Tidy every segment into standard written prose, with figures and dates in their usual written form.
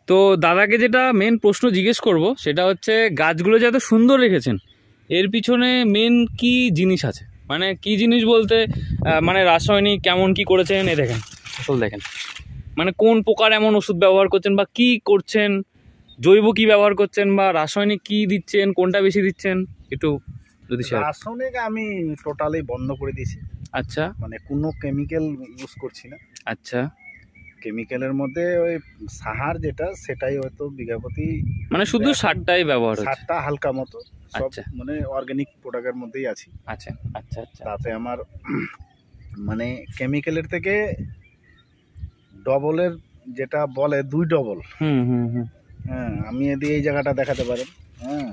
তো দাদাকে যেটা মেন প্রশ্ন জিজ্ঞেস করব সেটা হচ্ছে গাছগুলো যে এত সুন্দর রেখেছেন এর পিছনে মেন কি জিনিস আছে, মানে কি জিনিস বলতে মানে রাসায়নিক কেমন কি করেছেন, এ দেখেন ফসল দেখেন, মানে কোন প্রকার এমন ওষুধ ব্যবহার করছেন বা কি করছেন, জৈব কি ব্যবহার করছেন বা রাসায়নিক কি দিচ্ছেন, কোনটা বেশি দিচ্ছেন একটু যদি রাসায়নিক আমি টোটালি বন্ধ করে দিয়েছি। আচ্ছা, মানে কোনো কেমিক্যাল ইউজ করছি না। আচ্ছা, কেমিক্যালের মধ্যে ওই সাহার যেটা সেটাই হয়তো বিঘা প্রতি, মানে শুধু সারটাই ব্যবহার হচ্ছে, সারটা হালকা মতো সব আচ্ছা মানে অর্গানিক প্রোডাক্টের মধ্যেই আছি। আচ্ছা আচ্ছা আচ্ছা, তাতে আমার মানে কেমিক্যালের থেকে ডবলের যেটা বলে 2 ডবল। হুম হুম হুম, হ্যাঁ, আমি যদি এই জায়গাটা দেখাতে পারেন। হ্যাঁ,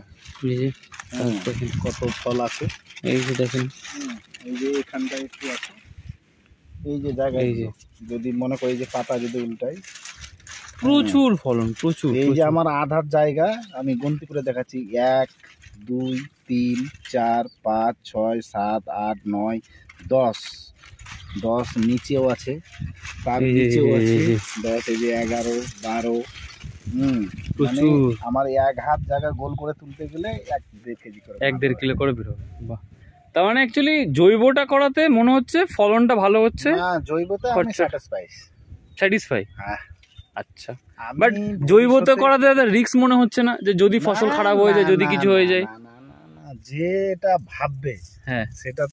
দেখেন কত ফল আছে, এই যে দেখেন, এই যে এখানটা একটু আছে, এই যে জায়গা, এই যে যদি মনে করি যে পাতা যদি উল্টাই প্রচুর ফলন, প্রচুর। এই যে আমার আধার জায়গা আমি গন্তি করে দেখাচ্ছি, 1 2 3 4 5 6 7 8 9 10 10 নিচেও আছে, তার নিচেও আছে 10, এই যে 11 12। মানে আমার 1 হাত জায়গা গোল করে তুলতে গেলে 1-1.5 কেজি করে, 1-1.5 কিলো করে বেরোবে। বাহ, তার মানে অ্যাকচুয়ালি জৈবটা করাতে মনে হচ্ছে ফলনটা ভালো হচ্ছে। না, জৈবতে আমি স্যাটিসফাই। হ্যাঁ, আচ্ছা, বাট জৈবতে করাতে রিস্ক মনে হচ্ছে না যে যদি ফসল খারাপ হয়ে যায়, যদি কিছু হয়ে যায়? যেটা ভাববে হ্যাঁ, সেটা